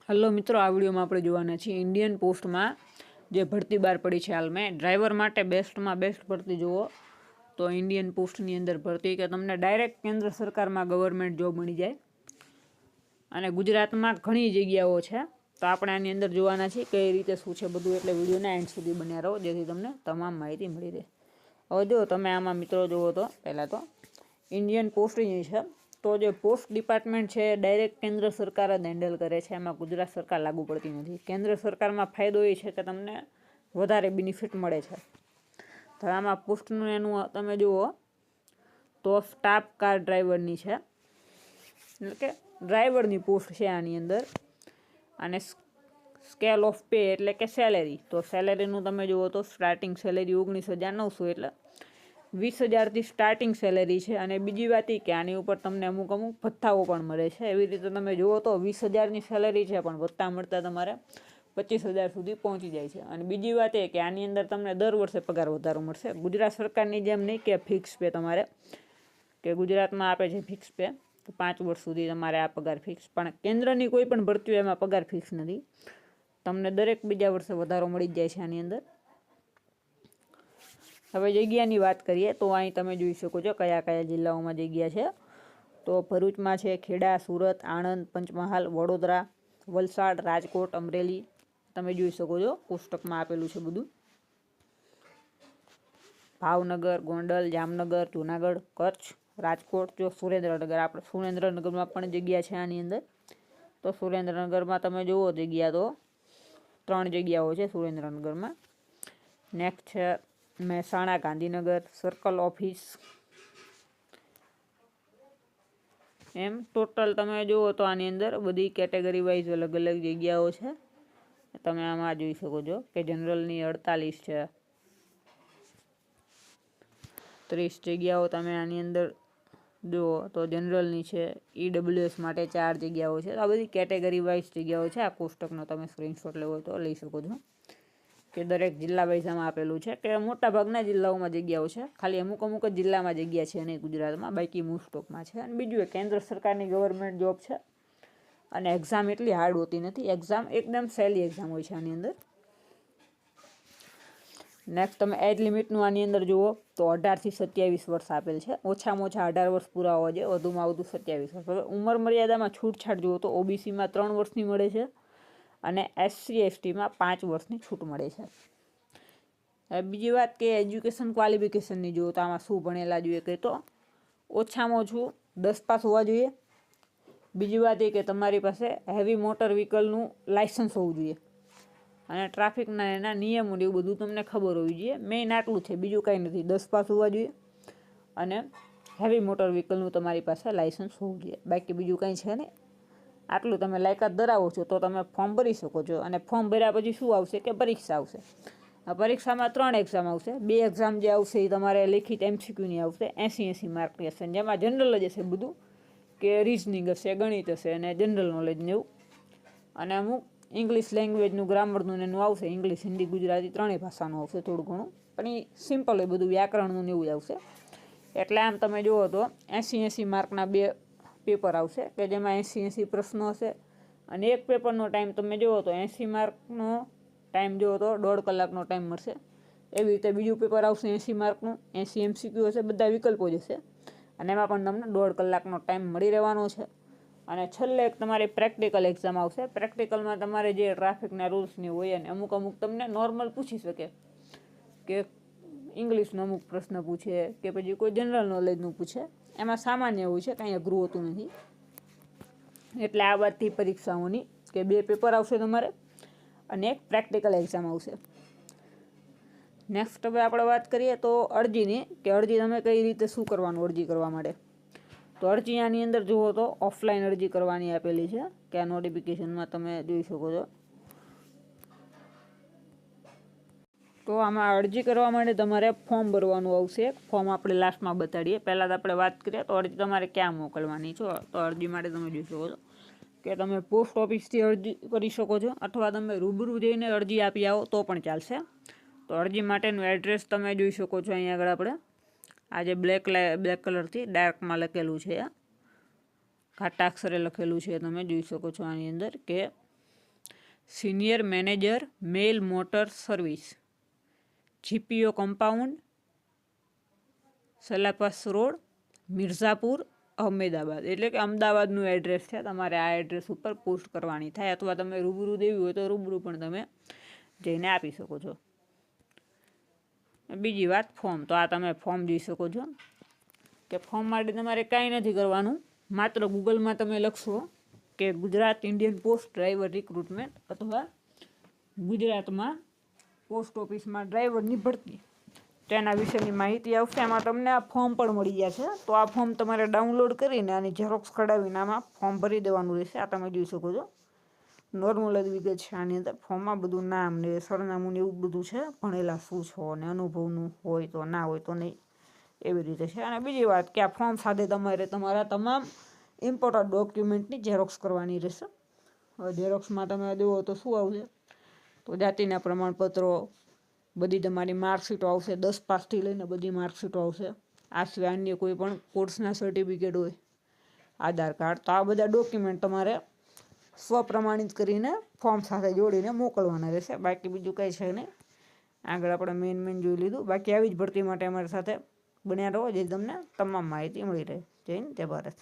Hello મિત્રો, આ વિડીયોમાં આપણે જોવાના છીએ ઇન્ડિયન પોસ્ટમાં જે ભરતી બહાર પડી છે હાલમાં ડ્રાઈવર માટે બેસ્ટમાં બેસ્ટ ભરતી જુઓ તો ઇન્ડિયન પોસ્ટની અંદર ભરતી કે તમને ડાયરેક્ટ કેન્દ્ર સરકારમાં ગવર્મેન્ટ જોબ મળી જાય અને ગુજરાતમાં ઘણી જગ્યાઓ છે. તો આપણે આની અંદર જોવાના છીએ કઈ રીતે શું છે બધું, એટલે વિડીયોના એન્ડ સુધી બન્યા રહો જેથી તમને તમામ માહિતી મળી રહે. હવે જો તમે આમાં મિત્રો જુઓ તો પહેલાં તો ઇન્ડિયન પોસ્ટની છે, તો જે પોસ્ટ ડિપાર્ટમેન્ટ છે ડાયરેક્ટ કેન્દ્ર સરકાર જ હેન્ડલ કરે છે, એમાં ગુજરાત સરકાર લાગુ પડતી નથી. કેન્દ્ર સરકારમાં ફાયદો એ છે કે તમને વધારે બેનિફિટ મળે છે. તો આમાં પોસ્ટનું એનું તમે જુઓ તો સ્ટાફ કાર ડ્રાઈવરની છે, એટલે કે ડ્રાઈવરની પોસ્ટ છે આની અંદર. અને સ્કેલ ઓફ પે એટલે કે સેલેરી, તો સેલેરીનું તમે જુઓ તો સ્ટાર્ટિંગ સેલેરી 19,900 એટલે 20,000થી સ્ટાર્ટિંગ સેલેરી છે. અને બીજી વાત એ કે આની ઉપર તમને અમુક ભથ્થાઓ પણ મળે છે. એવી રીતે તમે જુઓ તો 20,000ની સેલેરી છે પણ ભથ્થા મળતા તમારે 25,000 સુધી પહોંચી જાય છે. અને બીજી વાત એ કે આની અંદર તમને દર વર્ષે પગાર વધારો મળશે. ગુજરાત સરકારની જેમ નહીં કે ફિક્સ પે તમારે, કે ગુજરાતમાં આપે છે ફિક્સ પે, તો 5 વર્ષ સુધી તમારે આ પગાર ફિક્સ, પણ કેન્દ્રની કોઈ પણ ભરતી હોય એમાં પગાર ફિક્સ નથી. તમને દરેક બીજા વર્ષે વધારો મળી જ જાય છે આની અંદર. હવે જગ્યાની વાત કરીએ તો અહીં તમે જોઈ શકો છો કયા કયા જિલ્લાઓમાં જગ્યા છે. તો ભરૂચમાં છે, ખેડા, સુરત, આણંદ, પંચમહાલ, વડોદરા, વલસાડ, રાજકોટ, અમરેલી. તમે જોઈ શકો છો કોષ્ટકમાં આપેલું છે બધું. ભાવનગર, ગોંડલ, જામનગર, જૂનાગઢ, કચ્છ, રાજકોટ, જો સુરેન્દ્રનગર, આપણે સુરેન્દ્રનગરમાં પણ જગ્યા છે આની અંદર. તો સુરેન્દ્રનગરમાં તમે જુઓ જગ્યા તો 3 જગ્યાઓ છે સુરેન્દ્રનગરમાં. નેક્સ્ટ છે મહેસાણા, ગાંધીનગર, સર્કલ ઓફિસ. એમ ટોટલ તમે જુઓ તો આની અંદર બધી કેટેગરી વાઇઝ અલગ અલગ જગ્યાઓ છે. તમે આમાં જોઈ શકો છો કે જનરલની 48 છે, 30 જગ્યાઓ તમે આની અંદર જુઓ તો જનરલની છે. EWS માટે 4 જગ્યાઓ છે. આ બધી કેટેગરી વાઇઝ જગ્યાઓ છે. આ કોષ્ટકનો તમે સ્ક્રીનશોટ લેવો હોય તો લઈ શકો છો, કે દરેક જિલ્લા વાઇઝ આમાં આપેલું છે કે મોટાભાગના જિલ્લાઓમાં જગ્યાઓ છે. ખાલી અમુક જ જિલ્લામાં જગ્યા છે નહીં ગુજરાતમાં, બાકી મોસ્ટ ઓફમાં છે. અને બીજું એ કેન્દ્ર સરકારની ગવર્મેન્ટ જોબ છે અને એક્ઝામ એટલી હાર્ડ હોતી નથી. એક્ઝામ એકદમ સહેલી એક્ઝામ હોય છે આની અંદર. નેક્સ્ટ તમે એજ લિમિટનું આની અંદર જુઓ તો 18થી 27 વર્ષ આપેલ છે. ઓછામાં ઓછા 18 વર્ષ પૂરા હોવા જોઈએ, વધુમાં વધુ 27 વર્ષ. હવે ઉંમર મર્યાદામાં છૂટછાટ જુઓ તો OBCમાં 3 વર્ષની મળે છે અને SC/STમાં 5 વર્ષની છૂટ મળે છે. બીજી વાત કે એજ્યુકેશન ક્વોલિફિકેશનની જુઓ તો આમાં શું ભણેલા જોઈએ કે તો ઓછામાં ઓછું 10 પાસ હોવા જોઈએ. બીજી વાત એ કે તમારી પાસે હેવી મોટર વ્હીકલનું લાઇસન્સ હોવું જોઈએ અને ટ્રાફિકના એના નિયમો એવું બધું તમને ખબર હોવી જોઈએ. મેઇન આટલું છે, બીજું કાંઈ નથી. 10 પાસ હોવા જોઈએ અને હેવી મોટર વ્હીકલનું તમારી પાસે લાઇસન્સ હોવું જોઈએ. બાકી બીજું કંઈ છે નહીં. આટલું તમે લાયકાત ધરાવો છો તો તમે ફોર્મ ભરી શકો છો. અને ફોર્મ ભર્યા પછી શું આવશે કે પરીક્ષા આવશે. આ પરીક્ષામાં 3 એક્ઝામ આવશે. 2 એક્ઝામ જે આવશે એ તમારે લેખિત MCQની આવશે, 80 માર્કની હશે, જેમાં જનરલ જ હશે બધું, કે રિઝનિંગ હશે, ગણિત હશે અને જનરલ નોલેજને એવું. અને અમુક ઇંગ્લિશ લેંગ્વેજનું ગ્રામરનું એનું આવશે. ઇંગ્લિશ, હિન્દી, ગુજરાતી 3 ભાષાનું આવશે થોડું ઘણું, પણ એ સિમ્પલ હોય બધું, વ્યાકરણનું ને એવું જ આવશે. એટલે આમ તમે જુઓ તો 80 માર્કના 2 પેપર આવશે કે જેમાં 80 પ્રશ્નો હશે. અને એક પેપરનો ટાઈમ તમે જુઓ તો 80 માર્કનો ટાઈમ જુઓ તો 1.5 કલાકનો ટાઈમ મળશે. એવી રીતે બીજું પેપર આવશે 80 માર્કનું, 80 MCQ હશે, બધા વિકલ્પો જ હશે અને એમાં પણ તમને 1.5 કલાકનો ટાઈમ મળી રહેવાનો છે. અને છેલ્લે એક તમારી પ્રેક્ટિકલ એક્ઝામ આવશે. પ્રેક્ટિકલમાં તમારે જે ટ્રાફિકના રૂલ્સની હોય અને અમુક તમને નોર્મલ પૂછી શકે, કે ઇંગ્લિશનો અમુક પ્રશ્ન પૂછે કે પછી કોઈ જનરલ નોલેજનું પૂછે. એમાં સામાન્ય હોય છે, કાંઈ અઘરું હોતું નથી. એટલે આ બધી પરીક્ષાઓની કે 2 પેપર આવશે તમારે અને એક પ્રેક્ટિકલ એક્ઝામ આવશે. નેક્સ્ટ હવે આપણે વાત કરીએ તો અરજીની, કે અરજી તમે કઈ રીતે શું કરવાનું અરજી કરવા માટે. તો અરજી આની અંદર જુઓ તો ઓફલાઈન અરજી કરવાની આપેલી છે, કે આ નોટિફિકેશનમાં તમે જોઈ શકો છો. તો આમાં અરજી કરવા માટે તમારે ફોર્મ ભરવાનું આવશે. ફોર્મ આપણે લાસ્ટમાં બતાડીએ. પહેલાં તો આપણે વાત કરીએ તો અરજી તમારે ક્યાં મોકલવાની છો. તો અરજી માટે તમે જોઈ શકો છો કે તમે પોસ્ટ ઓફિસથી અરજી કરી શકો છો, અથવા તમે રૂબરૂ જઈને અરજી આપી આવો તો પણ ચાલશે. તો અરજી માટેનું એડ્રેસ તમે જોઈ શકો છો અહીં આગળ. આપણે આ જે બ્લેક કલરથી ડાર્કમાં લખેલું છે, ઘાટા અક્ષરે લખેલું છે, તમે જોઈ શકો છો આની અંદર, કે senior manager mail motor service, GPO compound, Salapas road, Mirzapur, Ahmedabad. એટલે કે અમદાવાદનું એડ્રેસ છે. તમારે આ એડ્રેસ ઉપર પોસ્ટ કરવાની થાય, અથવા તમે રૂબરૂ દેવી હોય તો રૂબરૂ પણ તમે જઈને આપી શકો છો. બીજી વાત ફોર્મ. તો આ તમે ફોર્મ જોઈ શકો છો કે ફોર્મ માટે તમારે કાંઈ નથી કરવાનું. માત્ર ગૂગલમાં તમે લખશો કે Gujarat Indian post driver recruitment અથવા ગુજરાતમાં પોસ્ટ ઓફિસમાં ડ્રાઈવરની ભરતી, તેના વિશેની માહિતી આવશે. એમાં તમને આ ફોર્મ પણ મળી ગયા છે. તો આ ફોર્મ તમારે ડાઉનલોડ કરીને આની ઝેરોક્સ કઢાવીને આમાં ફોર્મ ભરી દેવાનું રહેશે. આ તમે જોઈ શકો છો. નોર્મલ જ વિગત છે આની અંદર. ફોર્મમાં બધું નામ ને સરનામું ને એવું બધું છે, ભણેલા શું છો અને અનુભવનું હોય તો, ના હોય તો નહીં, એવી રીતે છે. અને બીજી વાત કે આ ફોર્મ સાથે તમારે તમારા તમામ ઇમ્પોર્ટન્ટ ડોક્યુમેન્ટની ઝેરોક્સ કરવાની રહેશે. હવે ઝેરોક્સમાં તમે દેવો તો શું આવશે? તો જાતિના પ્રમાણપત્રો, બધી તમારી માર્કશીટો આવશે, 10 પાસથી લઈને બધી માર્કશીટો આવશે. આ સિવાય અન્ય કોઈ પણ કોર્સના સર્ટિફિકેટ હોય, આધાર કાર્ડ. તો આ બધા ડોક્યુમેન્ટ તમારે સ્વપ્રમાણિત કરીને ફોર્મ સાથે જોડીને મોકલવાના રહેશે. બાકી બીજું કંઈ છે નહીં. આગળ આપણે મેન જોઈ લીધું. બાકી આવી જ ભરતી માટે અમારી સાથે બન્યા રહો, જે તમને તમામ માહિતી મળી રહે. જય હિન્દ, જય ભારત.